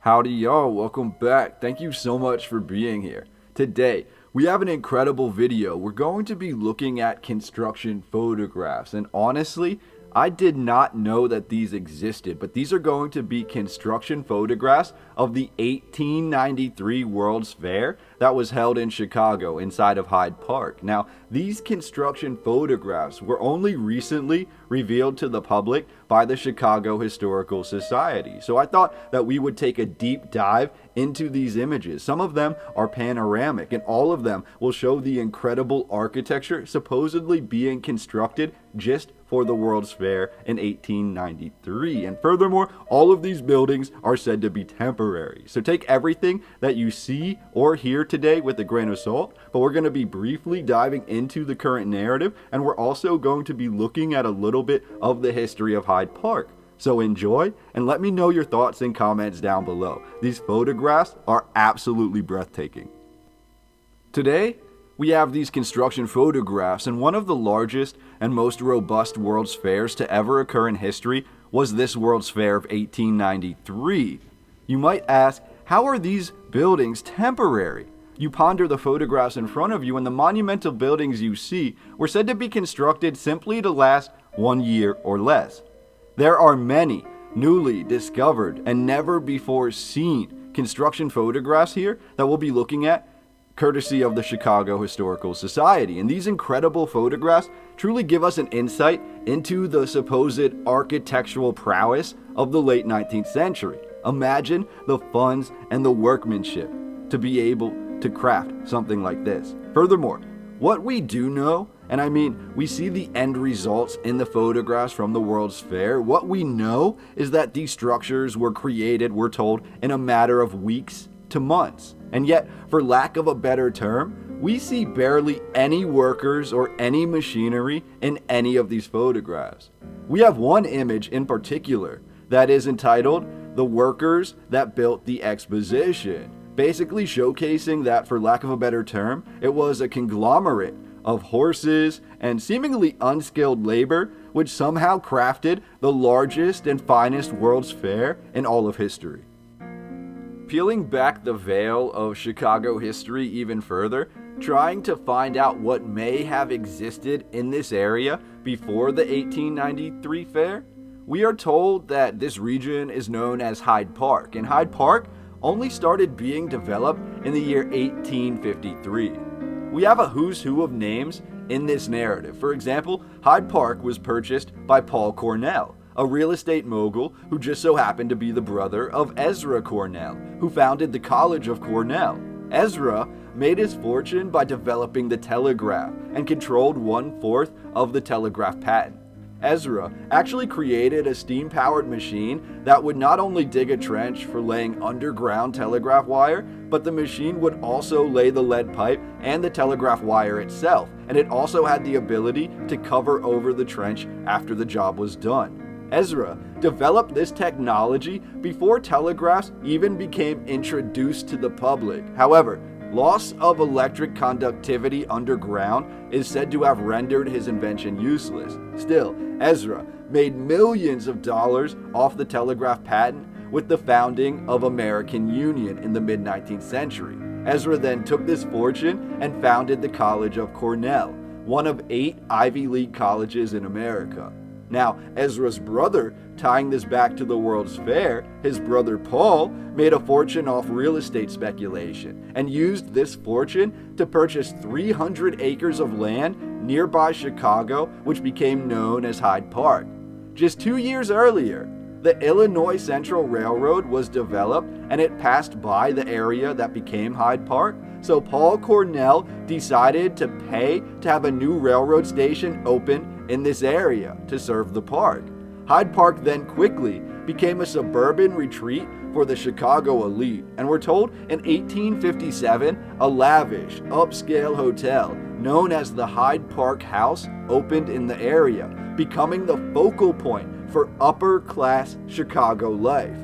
Howdy y'all, welcome back. Thank you so much for being here. Today, we have an incredible video. We're going to be looking at construction photographs, and honestly, I did not know that these existed, but these are going to be construction photographs of the 1893 World's Fair that was held in Chicago inside of Hyde Park. Now, these construction photographs were only recently revealed to the public by the Chicago Historical Society. So I thought that we would take a deep dive into these images. Some of them are panoramic, and all of them will show the incredible architecture supposedly being constructed just for the World's Fair in 1893. And furthermore, all of these buildings are said to be temporary. So take everything that you see or hear today with a grain of salt, but we're going to be briefly diving into the current narrative, and we're also going to be looking at a little bit of the history of Hyde Park. So enjoy, and let me know your thoughts and comments down below. These photographs are absolutely breathtaking. Today, we have these construction photographs, and one of the largest and most robust World's Fairs to ever occur in history was this World's Fair of 1893. You might ask, how are these buildings temporary? You ponder the photographs in front of you, and the monumental buildings you see were said to be constructed simply to last 1 year or less. There are many newly discovered and never before seen construction photographs here that we'll be looking at courtesy of the Chicago Historical Society. And these incredible photographs truly give us an insight into the supposed architectural prowess of the late 19th century. Imagine the funds and the workmanship to be able to craft something like this. Furthermore, what we do know, and I mean, we see the end results in the photographs from the World's Fair. What we know is that these structures were created, we're told, in a matter of weeks to months. And yet, for lack of a better term, we see barely any workers or any machinery in any of these photographs. We have one image in particular that is entitled "The Workers That Built the Exposition," basically showcasing that, for lack of a better term, it was a conglomerate of horses and seemingly unskilled labor which somehow crafted the largest and finest World's Fair in all of history. Peeling back the veil of Chicago history even further, trying to find out what may have existed in this area before the 1893 fair, we are told that this region is known as Hyde Park, and Hyde Park only started being developed in the year 1853. We have a who's who of names in this narrative. For example, Hyde Park was purchased by Paul Cornell, a real estate mogul who just so happened to be the brother of Ezra Cornell, who founded the College of Cornell. Ezra made his fortune by developing the telegraph and controlled 1/4 of the telegraph patent. Ezra actually created a steam-powered machine that would not only dig a trench for laying underground telegraph wire, but the machine would also lay the lead pipe and the telegraph wire itself, and it also had the ability to cover over the trench after the job was done. Ezra developed this technology before telegraphs even became introduced to the public. However, loss of electric conductivity underground is said to have rendered his invention useless. Still, Ezra made millions of dollars off the telegraph patent with the founding of American Union in the mid-19th century. Ezra then took this fortune and founded the College of Cornell, one of 8 Ivy League colleges in America. Now, Ezra's brother, tying this back to the World's Fair, his brother Paul, made a fortune off real estate speculation and used this fortune to purchase 300 acres of land nearby Chicago, which became known as Hyde Park. Just 2 years earlier, the Illinois Central Railroad was developed and it passed by the area that became Hyde Park. So Paul Cornell decided to pay to have a new railroad station open in this area to serve the park. Hyde Park then quickly became a suburban retreat for the Chicago elite, and we're told in 1857 a lavish, upscale hotel known as the Hyde Park House opened in the area, becoming the focal point for upper-class Chicago life.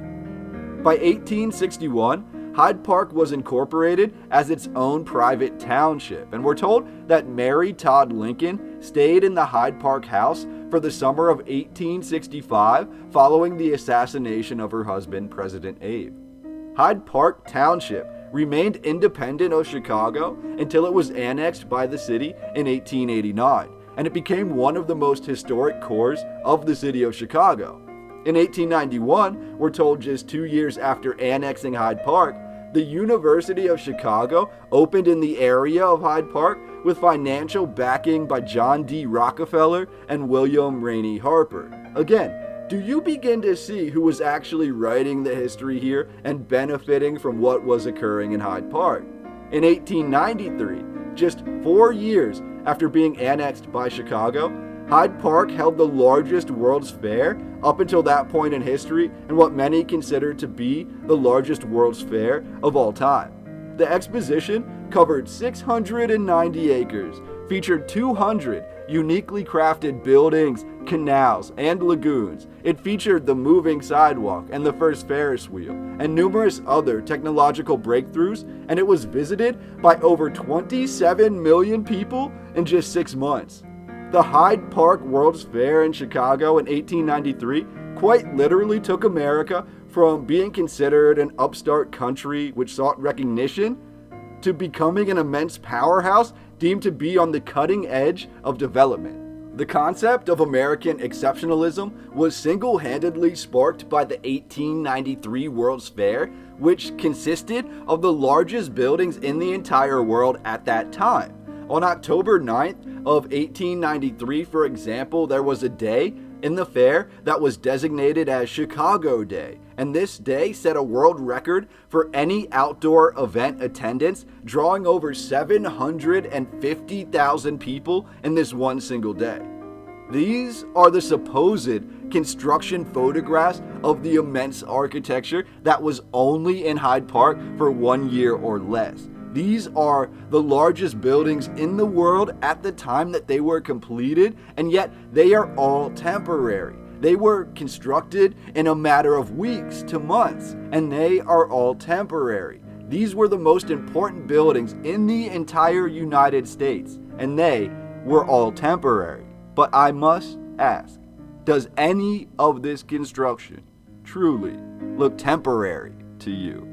By 1861, Hyde Park was incorporated as its own private township, and we're told that Mary Todd Lincoln stayed in the Hyde Park house for the summer of 1865 following the assassination of her husband, President Abe. Hyde Park Township remained independent of Chicago until it was annexed by the city in 1889, and it became one of the most historic cores of the city of Chicago. In 1891, we're told just 2 years after annexing Hyde Park, the University of Chicago opened in the area of Hyde Park with financial backing by John D. Rockefeller and William Rainey Harper. Again, do you begin to see who was actually writing the history here and benefiting from what was occurring in Hyde Park? In 1893, just 4 years after being annexed by Chicago, Hyde Park held the largest World's Fair up until that point in history, and what many consider to be the largest World's Fair of all time. The exposition covered 690 acres, featured 200 uniquely crafted buildings, canals, and lagoons. It featured the moving sidewalk and the first Ferris wheel, and numerous other technological breakthroughs, and it was visited by over 27 million people in just 6 months. The Hyde Park World's Fair in Chicago in 1893 quite literally took America from being considered an upstart country which sought recognition to becoming an immense powerhouse deemed to be on the cutting edge of development. The concept of American exceptionalism was single-handedly sparked by the 1893 World's Fair, which consisted of the largest buildings in the entire world at that time. On October 9th of 1893, for example, there was a day in the fair that was designated as Chicago Day, and this day set a world record for any outdoor event attendance, drawing over 750,000 people in this one single day. These are the supposed construction photographs of the immense architecture that was only in Hyde Park for 1 year or less. These are the largest buildings in the world at the time that they were completed, and yet they are all temporary. They were constructed in a matter of weeks to months, and they are all temporary. These were the most important buildings in the entire United States, and they were all temporary. But I must ask, does any of this construction truly look temporary to you?